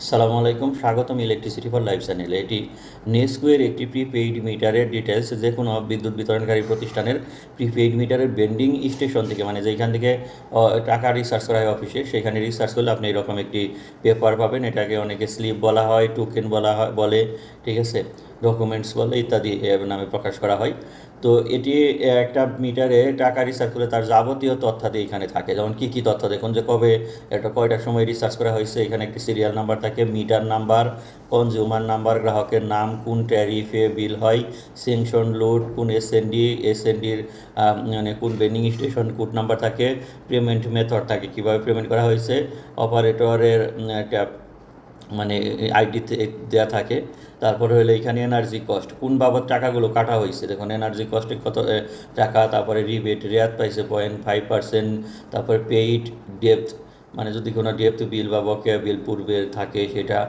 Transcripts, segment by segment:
আসসালামু আলাইকুম, স্বাগতম ইলেকট্রিসিটি ফর লাইফ চ্যানেলে। এটি নেস্কোয়ের একটি প্রিপেইড মিটারের ডিটেলস। যে কোনো বিদ্যুৎ বিতরণকারী প্রতিষ্ঠানের প্রিপেইড মিটারের বেন্ডিং স্টেশন থেকে, মানে যেখান থেকে টাকা রিচার্জ করা হয় অফিসে, সেখানে রিচার্জ করলে আপনি এরকম একটি পেপার পাবেন। এটাকে অনেকে স্লিপ বলা হয়, টোকেন বলে, ঠিক আছে, ডকুমেন্টস বলে, ইত্যাদি নামে প্রকাশ করা হয়। তো এটি একটা মিটারে টাকা রিচার্জ করলে তার যাবতীয় তথ্যাদি এখানে থাকে। যেমন কী কী তথ্য দেখুন, যে কবে এটা কয়টার সময় রিচার্জ করা হয়েছে, এখানে একটি সিরিয়াল নাম্বার থাকে, মিটার নাম্বার, কনজিউমার নাম্বার, গ্রাহকের নাম, কোন ট্যারিফে বিল হয়, সেংশন লোড, কোন এসএনডির মানে কোন বেন্ডিং স্টেশন কোড নাম্বার থাকে, পেমেন্ট মেথড থাকে, কীভাবে পেমেন্ট করা হয়েছে, অপারেটরের একটা মানে আইডিতে দেওয়া থাকে। তারপরে হলো এখানে এনার্জি কস্ট, কোন বাবদ টাকাগুলো কাটা হয়েছে, দেখুন এনার্জি কস্টে কত টাকা, তারপরে রেয়াত পাইছে 0.5%, তারপরে পেইড ডেপথ, মানে যদি কোনো ডেপথ বিল বা বকেয়া বিল পূর্বে থাকে সেটা,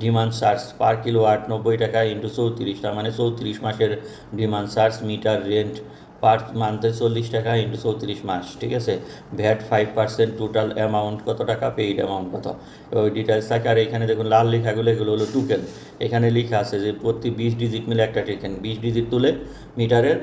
ডিমান্ড চার্জ পার কিলোওয়াট 90 টাকা ইন্টু 34টা, মানে 34 মাসের ডিমান্ড চার্জ, মিটার রেন্ট পার মান্থে 40 টাকা ইন্টু 34 মাস, ঠিক আছে, ভ্যাট 5%, টোটাল অ্যামাউন্ট কত টাকা, পেইড অ্যামাউন্ট কত, ওই ডিটেলস থাকে। আর এখানে দেখুন লাল লেখাগুলো, এগুলো হলো টোকেন। এখানে লেখা আছে যে প্রতি 20 ডিজিট মিলে একটা টোকেন, 20 ডিজিট তুলে মিটারের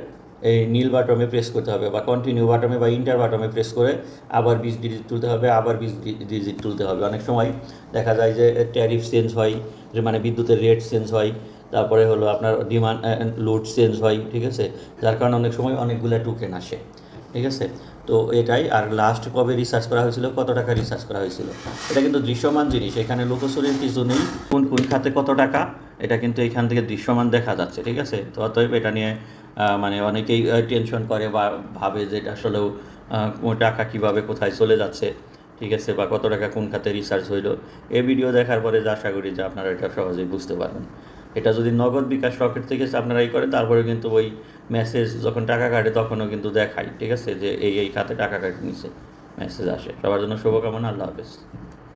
এই নীল বাটমে প্রেস করতে হবে, বা কন্টিনিউ বাটমে বা ইন্টার বাটমে প্রেস করে আবার 20 ডিজিট তুলতে হবে, আবার 20 ডিজিট তুলতে হবে। অনেক সময় দেখা যায় যে ট্যারিফ চেঞ্জ হয়, যে মানে বিদ্যুতের রেট চেঞ্জ হয়, তারপরে হলো আপনার ডিমান্ড লোড চেঞ্জ হয়, ঠিক আছে, যার কারণে অনেক সময় অনেকগুলো টোকেন আসে, ঠিক আছে। তো এটাই। আর লাস্ট কবে রিসার্চ করা হয়েছিল, কত টাকা রিসার্চ করা হয়েছিল, এটা কিন্তু দৃশ্যমান জিনিস, এখানে লোকচুরির কিছু নেই। কোন কোন খাতে কত টাকা, এটা কিন্তু এখান থেকে দৃশ্যমান দেখা যাচ্ছে, ঠিক আছে। তো অতএব এটা নিয়ে মানে অনেকেই টেনশন করে বা ভাবে যে এটা আসলেও টাকা কীভাবে কোথায় চলে যাচ্ছে, ঠিক আছে, বা কত টাকা কোন খাতে রিসার্চ হইলো। এই ভিডিও দেখার পরে যে আশা করি যে আপনারা এটা সহজেই বুঝতে পারবেন। এটা যদি নগদ বিকাশ রকেট থেকে আপনারা করেন, তারপরে কিন্তু ওই মেসেজ যখন টাকা কাটে তখনও কিন্তু দেখায়, ঠিক আছে, যে এই খাতে টাকা কাটে নিছে, মেসেজ আসে। সবার জন্য শুভকামনা, আল্লাহ হাফেজ।